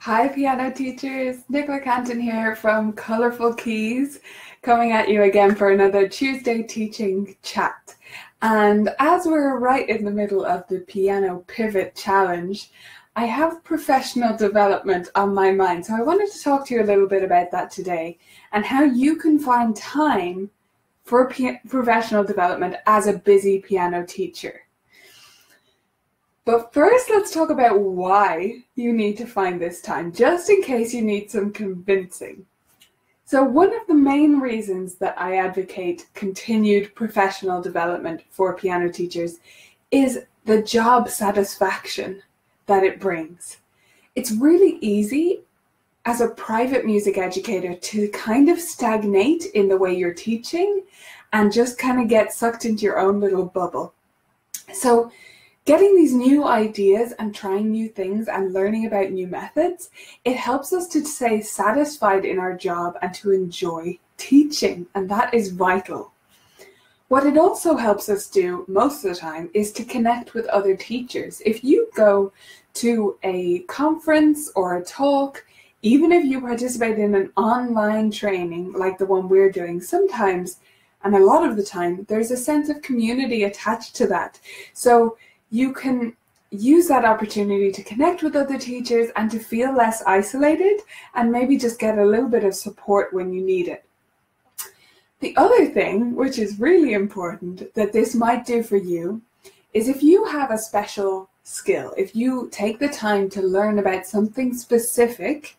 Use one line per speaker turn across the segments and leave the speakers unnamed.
Hi, piano teachers. Nicola Canton here from Colourful Keys, coming at you again for another Tuesday teaching chat. And as we're right in the middle of the Piano Pivot Challenge, I have professional development on my mind. So I wanted to talk to you a little bit about that today and how you can find time for professional development as a busy piano teacher. But first, let's talk about why you need to find this time, just in case you need some convincing. So one of the main reasons that I advocate continued professional development for piano teachers is the job satisfaction that it brings. It's really easy as a private music educator to kind of stagnate in the way you're teaching and just kind of get sucked into your own little bubble. So getting these new ideas and trying new things and learning about new methods, it helps us to stay satisfied in our job and to enjoy teaching, and that is vital. What it also helps us do most of the time is to connect with other teachers. If you go to a conference or a talk, even if you participate in an online training like the one we're doing, sometimes, and a lot of the time, there's a sense of community attached to that. So you can use that opportunity to connect with other teachers and to feel less isolated and maybe just get a little bit of support when you need it. The other thing, which is really important, that this might do for you is if you have a special skill, if you take the time to learn about something specific,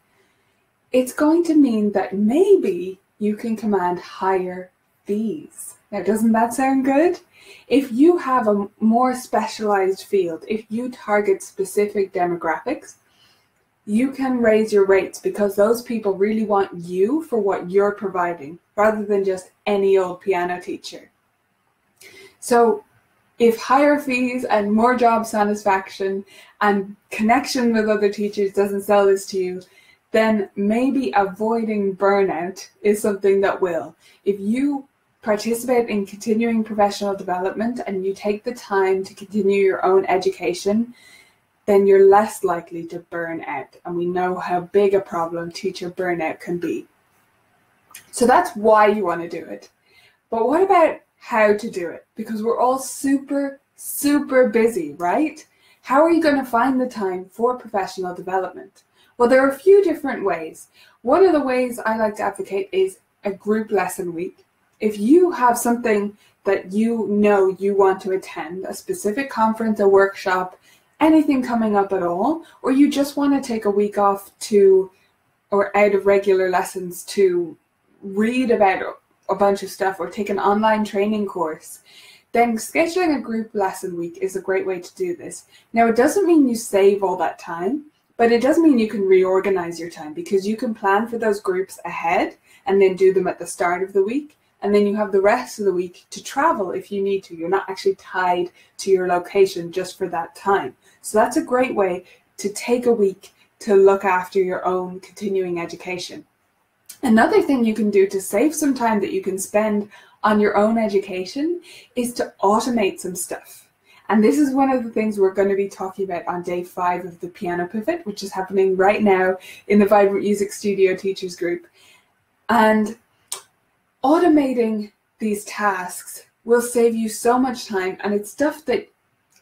it's going to mean that maybe you can command higher fees. Now, doesn't that sound good? If you have a more specialized field, if you target specific demographics, you can raise your rates because those people really want you for what you're providing rather than just any old piano teacher. So if higher fees and more job satisfaction and connection with other teachers doesn't sell this to you, then maybe avoiding burnout is something that will. If you participate in continuing professional development and you take the time to continue your own education, then you're less likely to burn out. And we know how big a problem teacher burnout can be. So that's why you want to do it. But what about how to do it? Because we're all super, super busy, right? How are you going to find the time for professional development? Well, there are a few different ways. One of the ways I like to advocate is a group lesson week. If you have something that you know you want to attend, a specific conference, a workshop, anything coming up at all, or you just want to take a week off or out of regular lessons to read about a bunch of stuff or take an online training course, then scheduling a group lesson week is a great way to do this. Now, it doesn't mean you save all that time, but it does mean you can reorganize your time because you can plan for those groups ahead and then do them at the start of the week. And then you have the rest of the week to travel if you need to. You're not actually tied to your location just for that time. So that's a great way to take a week to look after your own continuing education. Another thing you can do to save some time that you can spend on your own education is to automate some stuff. And this is one of the things we're going to be talking about on day 5 of the Piano Pivot, which is happening right now in the Vibrant Music Studio Teachers Group. And automating these tasks will save you so much time, and it's stuff that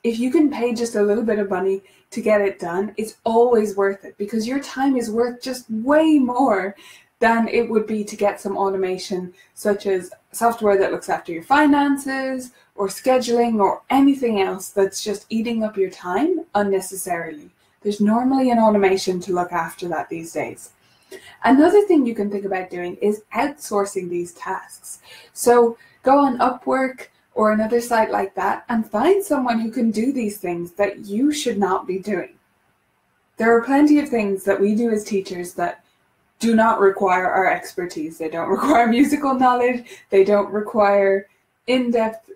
if you can pay just a little bit of money to get it done, it's always worth it because your time is worth just way more than it would be to get some automation such as software that looks after your finances or scheduling or anything else that's just eating up your time unnecessarily. There's normally an automation to look after that these days. Another thing you can think about doing is outsourcing these tasks. So go on Upwork or another site like that and find someone who can do these things that you should not be doing. There are plenty of things that we do as teachers that do not require our expertise. They don't require musical knowledge. They don't require in-depth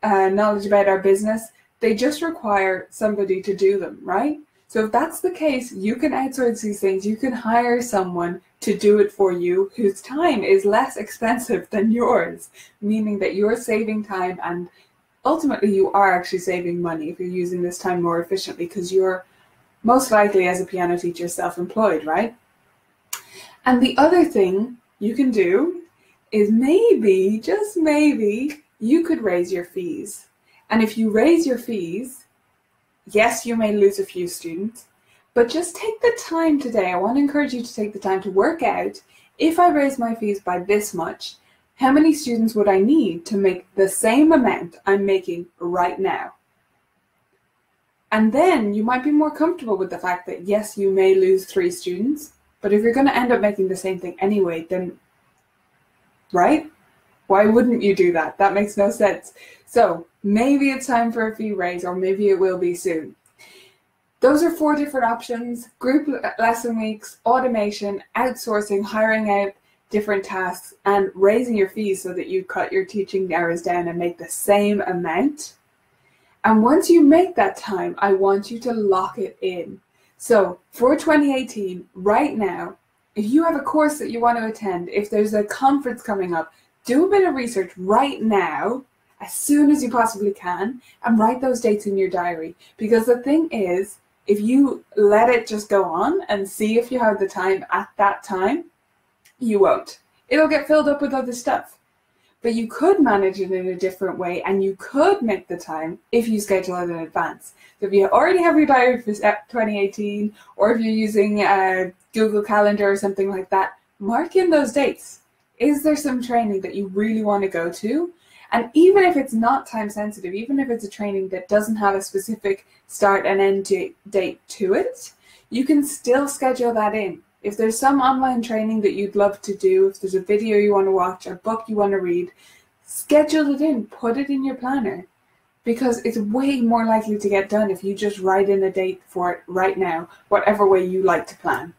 knowledge about our business. They just require somebody to do them, right? So if that's the case, you can outsource these things. You can hire someone to do it for you whose time is less expensive than yours, meaning that you're saving time and ultimately you are actually saving money if you're using this time more efficiently because you're most likely as a piano teacher, self-employed, right? And the other thing you can do is maybe, just maybe, you could raise your fees. And if you raise your fees, yes, you may lose a few students, but just take the time today. I want to encourage you to take the time to work out, if I raise my fees by this much, how many students would I need to make the same amount I'm making right now? And then you might be more comfortable with the fact that, yes, you may lose 3 students, but if you're going to end up making the same thing anyway, then, right? Why wouldn't you do that? That makes no sense. So maybe it's time for a fee raise, or maybe it will be soon. Those are 4 different options: group lesson weeks, automation, outsourcing, hiring out different tasks, and raising your fees so that you cut your teaching hours down and make the same amount. And once you make that time, I want you to lock it in. So for 2018, right now, if you have a course that you want to attend, if there's a conference coming up, do a bit of research right now, as soon as you possibly can, and write those dates in your diary. Because the thing is, if you let it just go on and see if you have the time at that time, you won't. It'll get filled up with other stuff. But you could manage it in a different way, and you could make the time if you schedule it in advance. So if you already have your diary for 2018, or if you're using Google Calendar or something like that, mark in those dates. Is there some training that you really want to go to? And even if it's not time sensitive, even if it's a training that doesn't have a specific start and end date to it, you can still schedule that in. If there's some online training that you'd love to do, if there's a video you want to watch, a book you want to read, schedule it in, put it in your planner, because it's way more likely to get done if you just write in a date for it right now, whatever way you like to plan.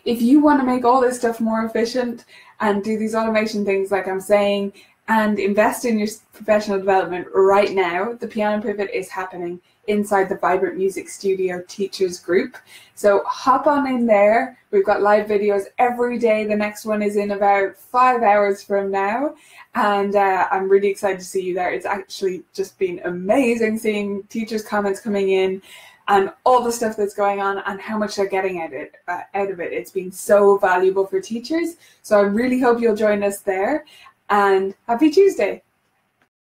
If you want to make all this stuff more efficient and do these automation things like I'm saying, and invest in your professional development right now, the Piano Pivot is happening inside the Vibrant Music Studio Teachers Group. So hop on in there. We've got live videos every day. The next one is in about 5 hours from now. And I'm really excited to see you there. It's actually just been amazing seeing teachers' comments coming in and all the stuff that's going on and how much they're getting out of it. It's been so valuable for teachers. So I really hope you'll join us there. And happy Tuesday.